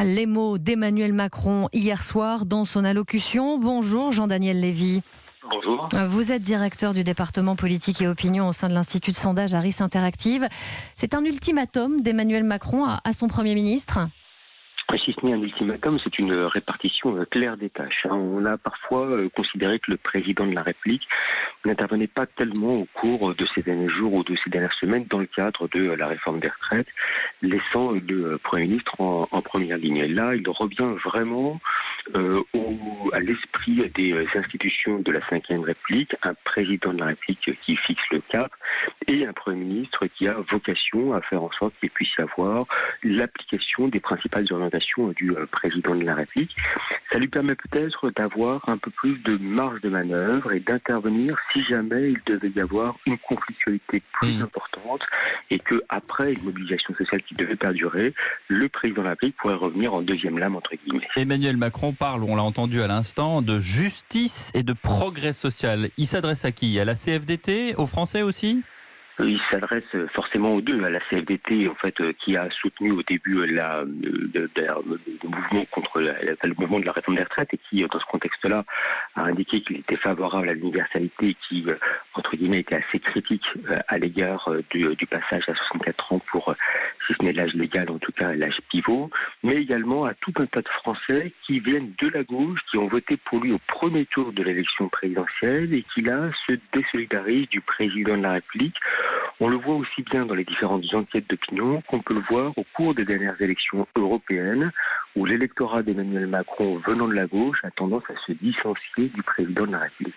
Les mots d'Emmanuel Macron hier soir dans son allocution. Bonjour Jean-Daniel Lévy. Bonjour. Vous êtes directeur du département politique et opinion au sein de l'Institut de sondage Harris Interactive. C'est un ultimatum d'Emmanuel Macron à son Premier ministre ? Si ce n'est un ultimatum, c'est une répartition claire des tâches. On a parfois considéré que le président de la République n'intervenait pas tellement au cours de ces derniers jours ou de ces dernières semaines dans le cadre de la réforme des retraites, laissant le Premier ministre en première ligne. Et là, il revient vraiment à l'esprit des institutions de la Ve République, un président de la République qui fixe le cap et un Premier ministre qui a vocation à faire en sorte qu'il puisse y avoir l'application des principales orientations du président de la République. Ça lui permet peut-être d'avoir un peu plus de marge de manœuvre et d'intervenir si jamais il devait y avoir une conflictualité plus importante et que après une mobilisation sociale qui devait perdurer, le président de la République pourrait revenir en deuxième lame entre guillemets. Emmanuel Macron parle, on l'a entendu à l'instant, de justice et de progrès social. Il s'adresse à qui ? À la CFDT ? Aux Français aussi ? Il s'adresse forcément aux deux, à la CFDT en fait, qui a soutenu au début le mouvement contre le mouvement de la réforme des retraites et qui, dans ce contexte-là, a indiqué qu'il était favorable à l'universalité et qui, entre guillemets, était assez critique à l'égard du passage à 64 ans pour, si ce n'est l'âge légal, en tout cas l'âge pivot, mais également à tout un tas de Français qui viennent de la gauche, qui ont voté pour lui au premier tour de l'élection présidentielle et qui là se désolidarisent du président de la République. On le voit aussi bien dans les différentes enquêtes d'opinion qu'on peut le voir au cours des dernières élections européennes où l'électorat d'Emmanuel Macron venant de la gauche a tendance à se distancier du président de la République.